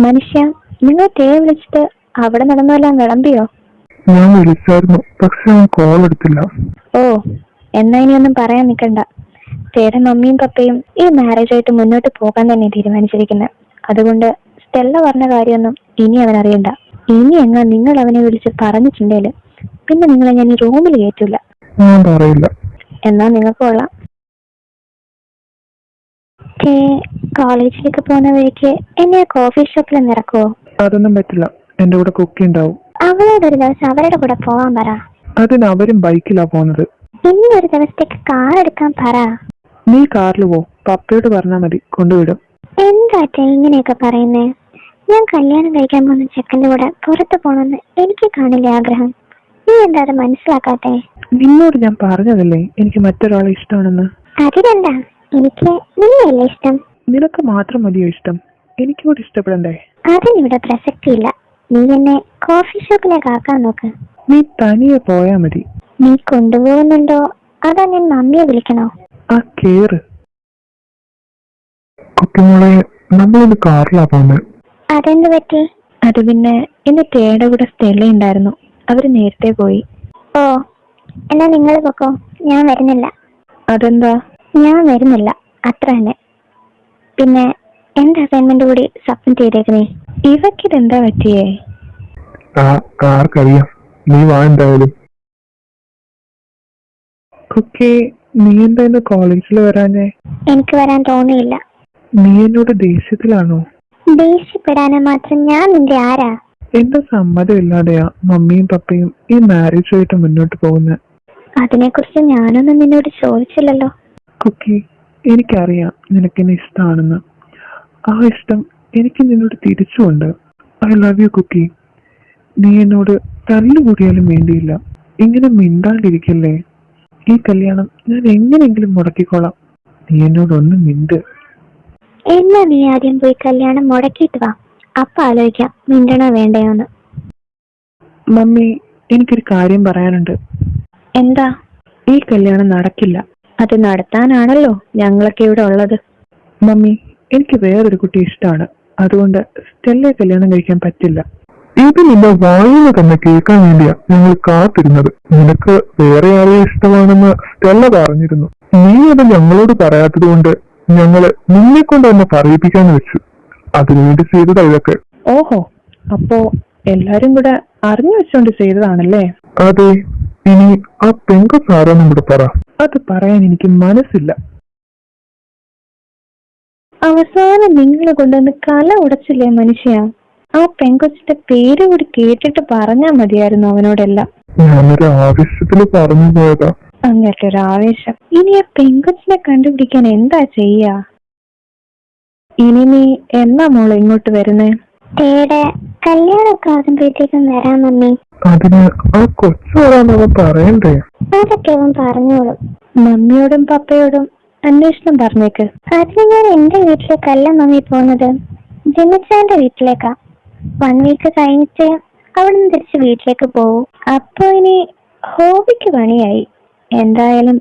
മനുഷ്യ, നിങ്ങൾ തേ വിളിച്ചിട്ട് അവിടെ നടന്നെല്ലാം വിളമ്പിയോ? ഞാൻ വിളിച്ചായിരുന്നു, പക്ഷെ അവൻ കോൾ എടുത്തില്ല. ഓ, എന്നാ ഇനിയൊന്നും പറയാൻ നിൽക്കണ്ട. തേടെ മമ്മിയും പപ്പയും ഈ മാരേജായിട്ട് മുന്നോട്ട് പോകാൻ തന്നെ തീരുമാനിച്ചിരിക്കുന്നത്. അതുകൊണ്ട് സ്റ്റെല്ല പറഞ്ഞ കാര്യമൊന്നും ഇനി അവൻ അറിയണ്ട. ഇനി എങ്ങാ നിങ്ങൾ അവനെ വിളിച്ച് പറഞ്ഞിട്ടുണ്ടേല് പിന്നെ നിങ്ങളെ ഞാൻ ഈ റൂമിൽ കയറ്റില്ല. ഞാൻ പറയില്ല. എന്നാ നിങ്ങൾക്ക് കൊള്ളാം. കോളേജിലേക്ക് പോകുന്ന വഴിക്ക് എന്നെ കോഫി ഷോപ്പിൽ നിറക്കുവോ? അതൊന്നും പറ്റില്ല, എന്റെ കൂടെ കുക്കി ഉണ്ടാവും. അവളോട് ഒരു ദിവസം അവരുടെ കൂടെ പോവാൻ പറ. അതിന് അവരും ബൈക്കിലാ പോകുന്നത്. ഇന്നൊരു ദിവസത്തേക്ക് കാർ എടുക്കാൻ പറ. നീ കാറിൽ പോ, പപ്പയോട് പറഞ്ഞാ മതി, കൊണ്ടുവിടും. എന്താറ്റ ഇങ്ങനെയൊക്കെ പറയുന്നേ? ഞാൻ കല്യാണം കഴിക്കാൻ പോകുന്ന ചെക്കൻ്റെ കൂടെ പുറത്ത് പോണെന്ന് എനിക്ക് കാണില്ല ആഗ്രഹം. നീ എന്താ അത് മനസ്സിലാക്കാത്തെ? നിന്നോട് ഞാൻ പറഞ്ഞതല്ലേ എനിക്ക് മറ്റൊരാളെ ഇഷ്ടമാണെന്ന്. അതിനെന്താ, എനിക്ക് നിന്നെയല്ലേ ഇഷ്ടം? നിനക്ക് മാത്രം മതിയോ ഇഷ്ടം? എനിക്കൂടെ ഇഷ്ടപ്പെടണ്ടേ? അതിനിവിടെ പ്രസക്തിയില്ല. നീ എന്നെ കോഫി ഷോപ്പിലേക്ക് ആക്കാൻ നോക്ക്. നീ തനിയെ പോയാ മതി. നീ കൊണ്ടുപോകുന്നുണ്ടോ അതാ ഞാൻ മമ്മിയെ വിളിക്കണോ? ആ കേറ്. കുട്ടിമോളെ, നമ്മളൊന്ന് കാറിലാ പോകുന്നത്. അതെന്ത് പറ്റി? അത് പിന്നെ ഇന്ന് തേടെ കൂടെ സ്റ്റെല്ല ഉണ്ടായിരുന്നു, അവര് നേരത്തെ പോയി. ഓ, എന്നാ നിങ്ങൾ പൊക്കോ, ഞാൻ വരുന്നില്ല. അതെന്താ? ഞാൻ വരുന്നില്ല, അത്ര തന്നെ. പിന്നെ എന്റെ അസൈൻമെന്റ് കൂടി സബ്മിറ്റ് ചെയ്തേക്കുന്നേ. ഇവക്കിതെന്താ പറ്റിയേ? ആർക്കറിയാം, നീ വാ എന്തായാലും. ഓക്കെ, നീ എന്താ ഇന്ന് കോളേജിൽ വരാഞ്ഞേ? എനിക്ക് വരാൻ തോന്നിയില്ല. നീ എന്നോട് ദേഷ്യത്തിലാണോ? ദേഷ്യപ്പെടാനോ മാത്രം ഞാൻ നിന്റെ ആരാ? എന്റെ സമ്മതം ഇല്ലാതെയാ മമ്മിയും പപ്പയും ഈ മാരേജുമായിട്ട് മുന്നോട്ട് പോകുന്നത്. അതിനെക്കുറിച്ച് ഞാനൊന്നും നിന്നോട് ചോദിച്ചില്ലല്ലോ. കുക്കി, എനിക്കറിയാം നിനക്കെന്നെ ഇഷ്ടമാണെന്ന്. ആ ഇഷ്ടം എനിക്ക് നിന്നോട് തിരിച്ചുണ്ട്. I love you cookie. നീ എന്നോട് തല്ലുകൂടിയാലും വേണ്ടിയില്ല, ഇങ്ങനെ മിണ്ടാണ്ടിരിക്കല്ലേ. ഈ കല്യാണം ഞാൻ എങ്ങനെയെങ്കിലും മുടക്കിക്കോളാം. നീ എന്നോടൊന്നും മിണ്ട്. എന്നാ നീ ആദ്യം പോയി കല്യാണം മുടക്കിയിട്ട് വാ, അപ്പൊ ആലോചിക്കാം മിണ്ടണോ വേണ്ടയോന്ന്. മമ്മി, എനിക്കൊരു കാര്യം പറയാനുണ്ട്. എന്താ? ഈ കല്യാണം നടക്കില്ല. അത് നടത്താനാണല്ലോ ഞങ്ങളൊക്കെ ഇവിടെ ഉള്ളത്. മമ്മി, എനിക്ക് വേറൊരു കുട്ടി ഇഷ്ടമാണ്. അതുകൊണ്ട് സ്റ്റെല്ലയെ കല്യാണം കഴിക്കാൻ പറ്റില്ല. ഇത് നിന്റെ വായിന്ന് തന്നെ കേൾക്കാൻ വേണ്ടിയാ ഞങ്ങൾ കാത്തിരുന്നത്. നിനക്ക് വേറെ ആളെ ഇഷ്ടമാണെന്ന് സ്റ്റെല്ല പറഞ്ഞിരുന്നു. നീ അത് ഞങ്ങളോട് പറയാത്തത് കൊണ്ട് ഞങ്ങള് നിന്നെ കൊണ്ട് തന്നെ പറയിപ്പിക്കാന്ന് വെച്ചു. അതിനുവേണ്ടി ചെയ്തതാ ഇതൊക്കെ. ഓഹോ, അപ്പോ എല്ലാരും കൂടെ അറിഞ്ഞു വെച്ചോണ്ട് ചെയ്തതാണല്ലേ? അതെ. ഇനി ആ പെങ്കൊച്ചാരാന്നും കൂടെ പറ. അത് പറയാൻ എനിക്ക് മനസ്സില്ല. അവസാനം നിങ്ങൾ കൊണ്ടുവന്ന് കല ഉടച്ചില്ലേ മനുഷ്യ? ആ പെങ്കൊച്ചിന്റെ പേര് കൂടി കേട്ടിട്ട് പറഞ്ഞാ മതിയായിരുന്നു അവനോടെല്ലാം. ഞാനൊരു ആവേശത്തില് പറഞ്ഞു പോയതാ. അങ്ങനൊരാവേശം. ഇനി ആ പെങ്കൊച്ചിനെ കണ്ടുപിടിക്കാൻ എന്താ ചെയ്യാ? ഇനി നീ എന്നാ മോള് ഇങ്ങോട്ട് വരുന്നേ? കല്യാണമൊക്കെ ആകുമ്പോഴത്തേക്കും വരാൻ മമ്മി. അതിന് ആ കൊച്ചു വരാനവൻ പറയണ്ടേ? അതൊക്കെ അവൻ പറഞ്ഞോളും. മമ്മിയോടും പപ്പയോടും അന്വേഷണം പറഞ്ഞേക്ക്. അതിന് ഞാൻ എന്റെ വീട്ടിലേക്കല്ല മമ്മി പോകുന്നത്, ജിമിച്ചാന്റെ വീട്ടിലേക്കാ. 1 വീക്ക് കഴിഞ്ഞിട്ട് അവിടെ നിന്ന് തിരിച്ച് വീട്ടിലേക്ക് പോവും. അപ്പൊ ഇനി ഹോബിക്ക് പണിയായി. എന്തായാലും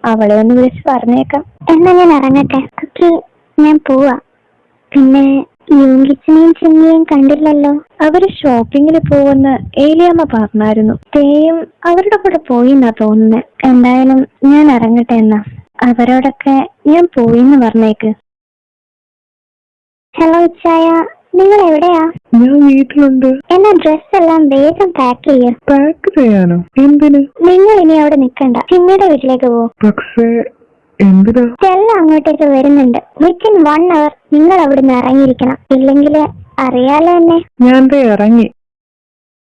അവളെ ഒന്ന് വിളിച്ച് പറഞ്ഞേക്കാം. എന്നാ ഞാൻ ഇറങ്ങട്ടെ കുട്ടി, ഞാൻ പോവാ. പിന്നെ യൂങ്കിച്ചിനെയും ചിമ്മിയെയും കണ്ടില്ലല്ലോ. അവര് ഷോപ്പിങ്ങിന് പോവെന്ന് ഏലിയമ്മ പറഞ്ഞായിരുന്നു. തേയും അവരുടെ കൂടെ പോയിന്നാ തോന്നുന്നത്. എന്തായാലും ഞാൻ ഇറങ്ങട്ടെ. എന്നാ അവരോടൊക്കെ ഞാൻ പോയിന്ന് പറഞ്ഞേക്ക്. ഹലോ ഇച്ചായ, നിങ്ങൾ എവിടെയാ? ഞാൻ വീട്ടിലുണ്ട്. എന്നാ ഡ്രസ് എല്ലാം വേഗം പാക്ക് ചെയ്യ. പാക്ക് ചെയ്യാനോ? എന്തിന്? നിങ്ങൾ ഇനി അവിടെ നിക്കണ്ട, ചിമ്മിയുടെ വീട്ടിലേക്ക് പോ. പക്ഷേ എന്തിനാ? സ്റ്റെല്ല അങ്ങോട്ടേക്ക് വരുന്നുണ്ട്. വിത്തിൻ 1 hour നിങ്ങൾ അവിടുന്ന് ഇറങ്ങിയിരിക്കണം. ഇല്ലെങ്കിൽ അറിയാലോ എന്നെ. ഞാൻ ഇറങ്ങി.